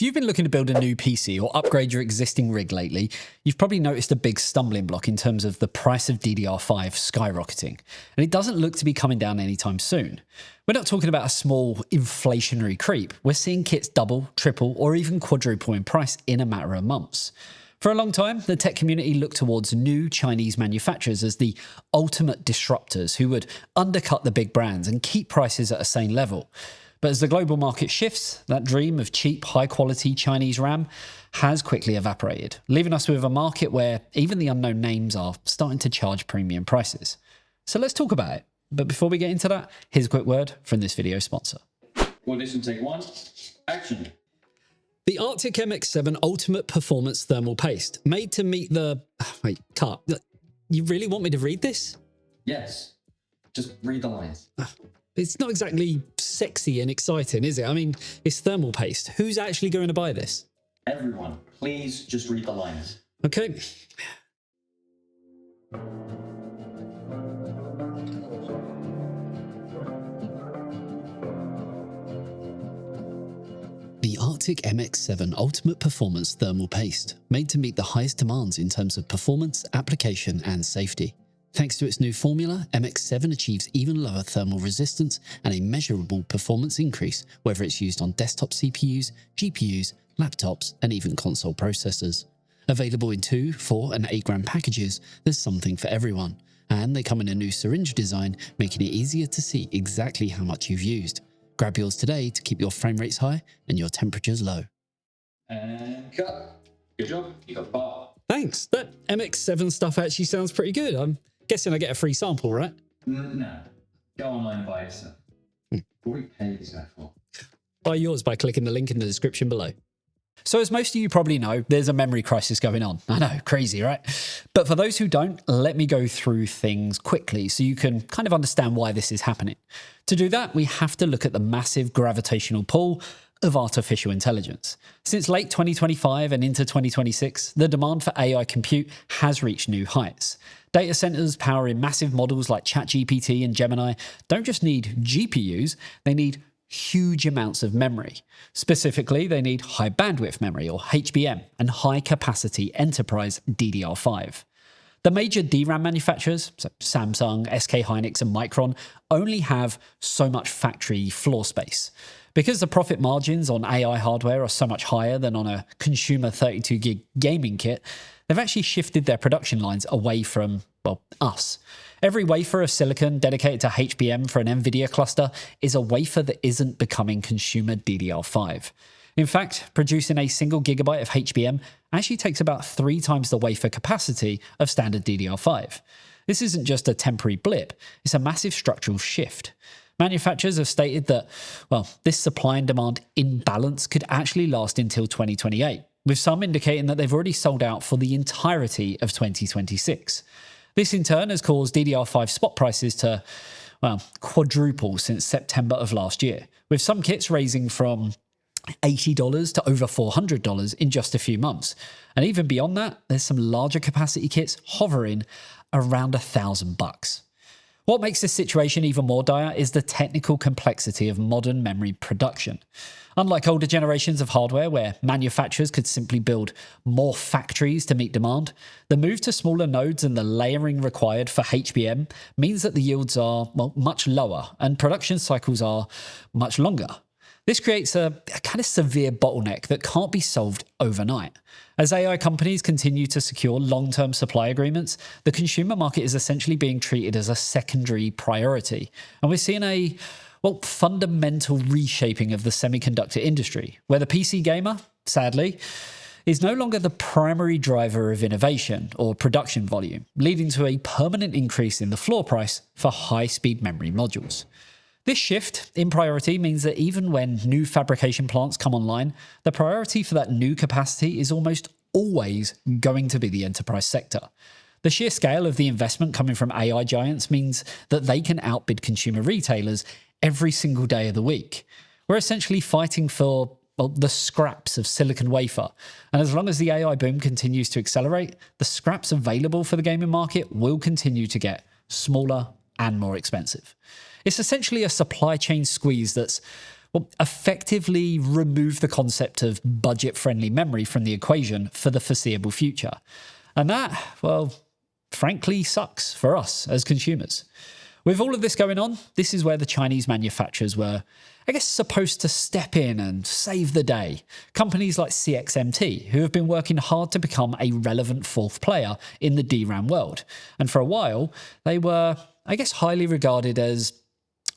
If you've been looking to build a new PC or upgrade your existing rig lately, you've probably noticed a big stumbling block in terms of the price of DDR5 skyrocketing, and it doesn't look to be coming down anytime soon. We're not talking about a small inflationary creep. We're seeing kits double, triple, or even quadruple in price in a matter of months. For a long time, the tech community looked towards new Chinese manufacturers as the ultimate disruptors who would undercut the big brands and keep prices at a sane level. But as the global market shifts, that dream of cheap, high-quality Chinese RAM has quickly evaporated, leaving us with a market where even the unknown names are starting to charge premium prices. So let's talk about it. But before we get into that, here's a quick word from this video sponsor. Well, listen, take one. Action. The Arctic MX7 Ultimate Performance Thermal Paste, made to meet the... Wait, Kat, you really want me to read this? Yes. Just read the lines. It's not exactly sexy and exciting, is it? I mean, it's thermal paste. Who's actually going to buy this? Everyone, please just read the lines. Okay. The Arctic MX7 Ultimate Performance Thermal Paste, made to meet the highest demands in terms of performance, application, and safety. Thanks to its new formula, MX7 achieves even lower thermal resistance and a measurable performance increase, whether it's used on desktop CPUs, GPUs, laptops, and even console processors. Available in 2, 4, and 8 gram packages, there's something for everyone. And they come in a new syringe design, making it easier to see exactly how much you've used. Grab yours today to keep your frame rates high and your temperatures low. And cut. Good job. You got the bar. Thanks. That MX7 stuff actually sounds pretty good. I'm guessing I get a free sample, right? No. Go online and buy yourself. What do we pay this guy for? Buy yours by clicking the link in the description below. So as most of you probably know, there's a memory crisis going on. I know, crazy, right? But for those who don't, let me go through things quickly so you can kind of understand why this is happening. To do that, we have to look at the massive gravitational pull of artificial intelligence. Since late 2025 and into 2026, the demand for AI compute has reached new heights. Data centers powering massive models like ChatGPT and Gemini don't just need GPUs, they need huge amounts of memory. Specifically, they need high bandwidth memory, or HBM, and high capacity enterprise DDR5. The major DRAM manufacturers, so Samsung, SK Hynix, and Micron, only have so much factory floor space. Because the profit margins on AI hardware are so much higher than on a consumer 32 gig gaming kit, they've actually shifted their production lines away from, well, us. Every wafer of silicon dedicated to HBM for an NVIDIA cluster is a wafer that isn't becoming consumer DDR5. In fact, producing a single gigabyte of HBM actually takes about 3 times the wafer capacity of standard DDR5. This isn't just a temporary blip, it's a massive structural shift. Manufacturers have stated that, well, this supply and demand imbalance could actually last until 2028, with some indicating that they've already sold out for the entirety of 2026. This in turn has caused DDR5 spot prices to, well, quadruple since September of last year, with some kits raising from $80 to over $400 in just a few months. And even beyond that, there's some larger capacity kits hovering around $1,000. What makes this situation even more dire is the technical complexity of modern memory production. Unlike older generations of hardware where manufacturers could simply build more factories to meet demand, the move to smaller nodes and the layering required for HBM means that the yields are, well, much lower and production cycles are much longer. This creates a kind of severe bottleneck that can't be solved overnight. As AI companies continue to secure long-term supply agreements, the consumer market is essentially being treated as a secondary priority. And we're seeing a, well, fundamental reshaping of the semiconductor industry, where the PC gamer, sadly, is no longer the primary driver of innovation or production volume, leading to a permanent increase in the floor price for high-speed memory modules. This shift in priority means that even when new fabrication plants come online, the priority for that new capacity is almost always going to be the enterprise sector. The sheer scale of the investment coming from AI giants means that they can outbid consumer retailers every single day of the week. We're essentially fighting for, well, the scraps of silicon wafer. And as long as the AI boom continues to accelerate, the scraps available for the gaming market will continue to get smaller and more expensive. It's essentially a supply chain squeeze that's, well, effectively remove the concept of budget-friendly memory from the equation for the foreseeable future. And that, well, frankly sucks for us as consumers. With all of this going on, this is where the Chinese manufacturers were, I guess, supposed to step in and save the day. Companies like CXMT, who have been working hard to become a relevant fourth player in the DRAM world. And for a while, they were, I guess, highly regarded as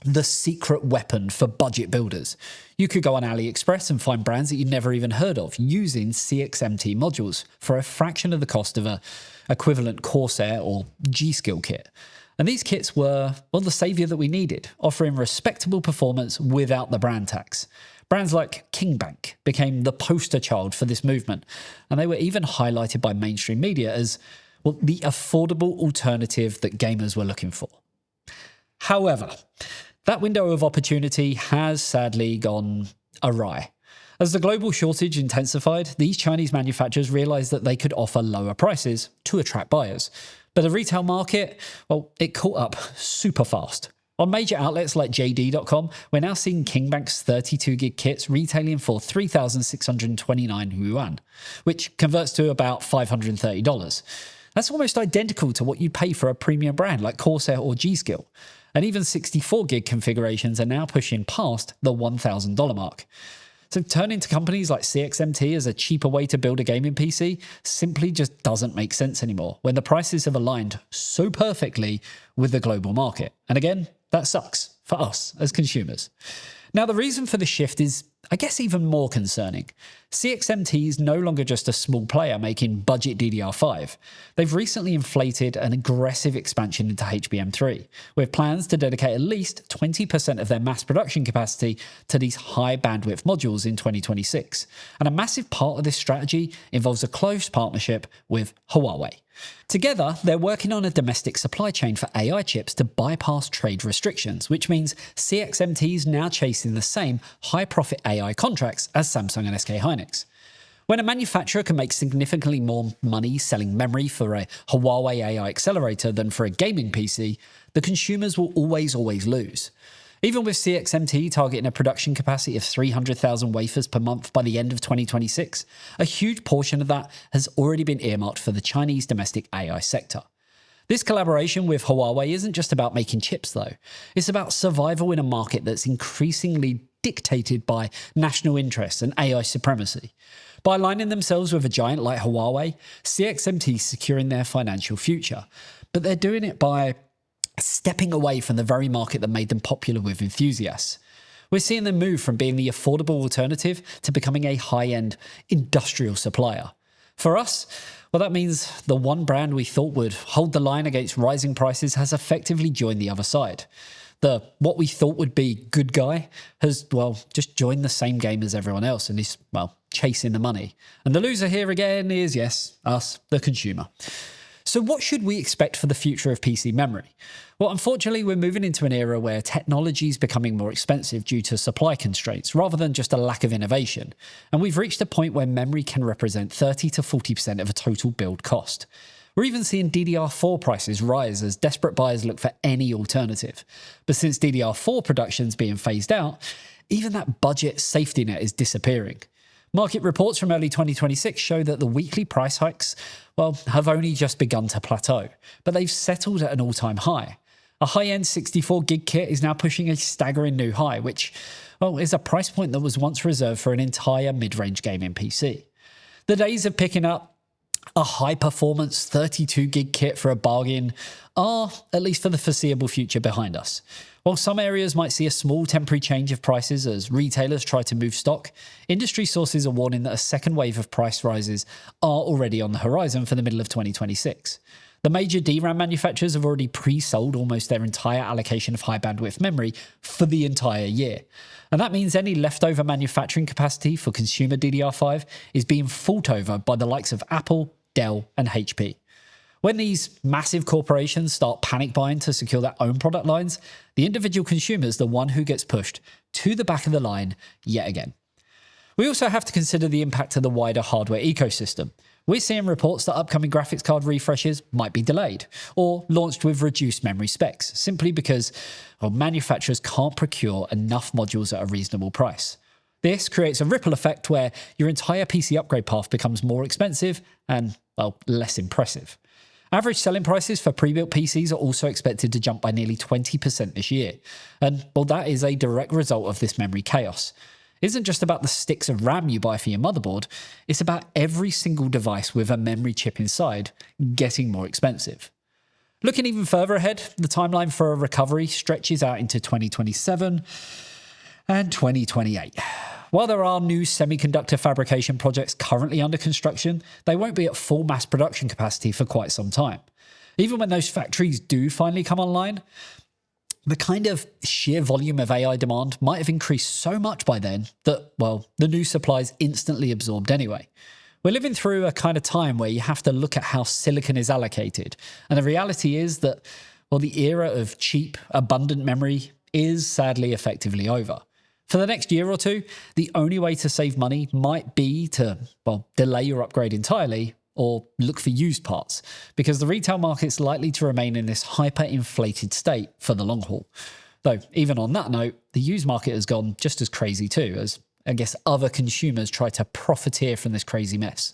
the secret weapon for budget builders. You could go on AliExpress and find brands that you'd never even heard of using CXMT modules for a fraction of the cost of a equivalent Corsair or G-Skill kit. And these kits were, well, the savior that we needed, offering respectable performance without the brand tax. Brands like KingBank became the poster child for this movement, and they were even highlighted by mainstream media as, well, the affordable alternative that gamers were looking for. However, that window of opportunity has sadly gone awry. As the global shortage intensified, these Chinese manufacturers realized that they could offer lower prices to attract buyers. But the retail market, well, it caught up super fast. On major outlets like JD.com, we're now seeing KingBank's 32GB kits retailing for 3,629 yuan, which converts to about $530. That's almost identical to what you'd pay for a premium brand like Corsair or G-Skill. And even 64GB configurations are now pushing past the $1,000 mark. So turning to companies like CXMT as a cheaper way to build a gaming PC simply just doesn't make sense anymore when the prices have aligned so perfectly with the global market. And again, that sucks for us as consumers. Now, the reason for the shift is, I guess, even more concerning. CXMT is no longer just a small player making budget DDR5. They've recently inflated an aggressive expansion into HBM3, with plans to dedicate at least 20% of their mass production capacity to these high bandwidth modules in 2026. And a massive part of this strategy involves a close partnership with Huawei. Together, they're working on a domestic supply chain for AI chips to bypass trade restrictions, which means CXMT is now chasing the same high-profit AI contracts as Samsung and SK Hynix. When a manufacturer can make significantly more money selling memory for a Huawei AI accelerator than for a gaming PC, the consumers will always lose. Even with CXMT targeting a production capacity of 300,000 wafers per month by the end of 2026, a huge portion of that has already been earmarked for the Chinese domestic AI sector. This collaboration with Huawei isn't just about making chips, though. It's about survival in a market that's increasingly dictated by national interests and AI supremacy. By aligning themselves with a giant like Huawei, CXMT is securing their financial future. But they're doing it by stepping away from the very market that made them popular with enthusiasts. We're seeing them move from being the affordable alternative to becoming a high-end industrial supplier. For us, well, that means the one brand we thought would hold the line against rising prices has effectively joined the other side. What we thought would be good guy has, well, just joined the same game as everyone else and is, well, chasing the money. And the loser here again is, yes, us, the consumer. So what should we expect for the future of PC memory? Well, unfortunately, we're moving into an era where technology is becoming more expensive due to supply constraints rather than just a lack of innovation. And we've reached a point where memory can represent 30 to 40% of a total build cost. We're even seeing DDR4 prices rise as desperate buyers look for any alternative. But since DDR4 production's being phased out, even that budget safety net is disappearing. Market reports from early 2026 show that the weekly price hikes, well, have only just begun to plateau, but they've settled at an all-time high. A high-end 64GB kit is now pushing a staggering new high, which, well, is a price point that was once reserved for an entire mid-range gaming PC. The days of picking up a high-performance 32GB kit for a bargain are, at least for the foreseeable future, behind us. While some areas might see a small temporary change of prices as retailers try to move stock, industry sources are warning that a second wave of price rises are already on the horizon for the middle of 2026. The major DRAM manufacturers have already pre-sold almost their entire allocation of high-bandwidth memory for the entire year. And that means any leftover manufacturing capacity for consumer DDR5 is being fought over by the likes of Apple, Dell, and HP. When these massive corporations start panic buying to secure their own product lines, the individual consumer is the one who gets pushed to the back of the line yet again. We also have to consider the impact of the wider hardware ecosystem. We're seeing reports that upcoming graphics card refreshes might be delayed or launched with reduced memory specs, simply because manufacturers can't procure enough modules at a reasonable price. This creates a ripple effect where your entire PC upgrade path becomes more expensive and, less impressive. Average selling prices for pre-built PCs are also expected to jump by nearly 20% this year. And, that is a direct result of this memory chaos. It isn't just about the sticks of RAM you buy for your motherboard, it's about every single device with a memory chip inside getting more expensive. Looking even further ahead, the timeline for a recovery stretches out into 2027 and 2028. While there are new semiconductor fabrication projects currently under construction, they won't be at full mass production capacity for quite some time. Even when those factories do finally come online, the kind of sheer volume of AI demand might have increased so much by then that, the new supply is instantly absorbed anyway. We're living through a kind of time where you have to look at how silicon is allocated. And the reality is that, the era of cheap, abundant memory is sadly effectively over. For the next year or two, the only way to save money might be to, delay your upgrade entirely or look for used parts, because the retail market's likely to remain in this hyper-inflated state for the long haul. Though, even on that note, the used market has gone just as crazy too, as I guess other consumers try to profiteer from this crazy mess.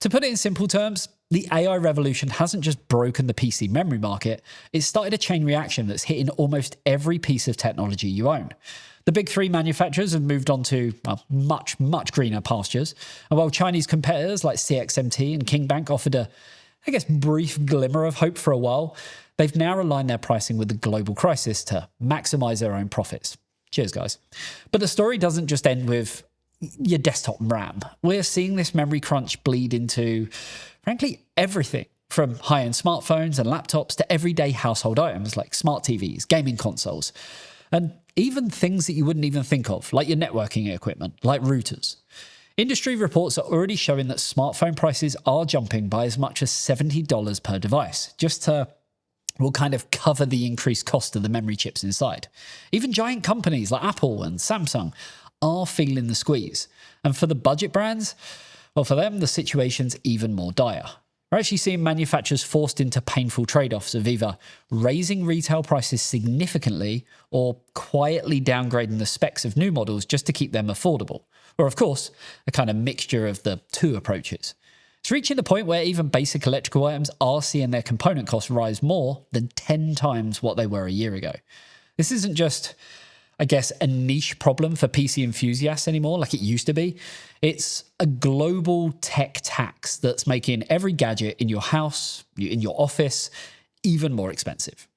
To put it in simple terms, the AI revolution hasn't just broken the PC memory market, it's started a chain reaction that's hitting almost every piece of technology you own. The big three manufacturers have moved on to much, much greener pastures. And while Chinese competitors like CXMT and Kingbank offered a, brief glimmer of hope for a while, they've now aligned their pricing with the global crisis to maximize their own profits. Cheers, guys. But the story doesn't just end with your desktop RAM. We're seeing this memory crunch bleed into, frankly, everything from high-end smartphones and laptops to everyday household items like smart TVs, gaming consoles, and even things that you wouldn't even think of, like your networking equipment, like routers. Industry reports are already showing that smartphone prices are jumping by as much as $70 per device, just to cover the increased cost of the memory chips inside. Even giant companies like Apple and Samsung are feeling the squeeze. And for the budget brands, for them, the situation's even more dire. We're actually seeing manufacturers forced into painful trade-offs of either raising retail prices significantly or quietly downgrading the specs of new models just to keep them affordable. Or, of course, a kind of mixture of the two approaches. It's reaching the point where even basic electrical items are seeing their component costs rise more than 10 times what they were a year ago. This isn't just, a niche problem for PC enthusiasts anymore like it used to be. It's a global tech tax that's making every gadget in your house, in your office, even more expensive.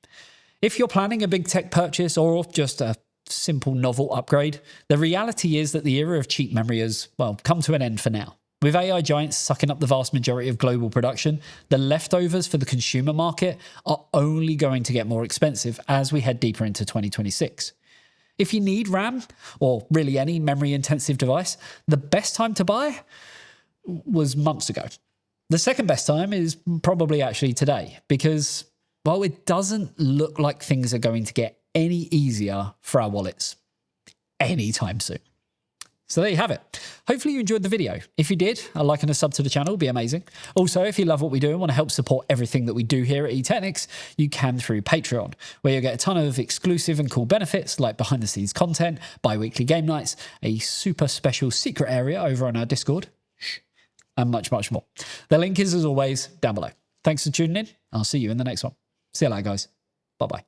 If you're planning a big tech purchase or just a simple novel upgrade, the reality is that the era of cheap memory has, come to an end for now. With AI giants sucking up the vast majority of global production, the leftovers for the consumer market are only going to get more expensive as we head deeper into 2026. If you need RAM, or really any memory-intensive device, the best time to buy was months ago. The second best time is probably actually today, because, it doesn't look like things are going to get any easier for our wallets anytime soon. So there you have it. Hopefully you enjoyed the video. If you did, a like and a sub to the channel would be amazing. Also, if you love what we do and want to help support everything that we do here at eTeknix, you can through Patreon, where you'll get a ton of exclusive and cool benefits like behind-the-scenes content, bi-weekly game nights, a super special secret area over on our Discord, and much, much more. The link is, as always, down below. Thanks for tuning in. I'll see you in the next one. See you later, guys. Bye-bye.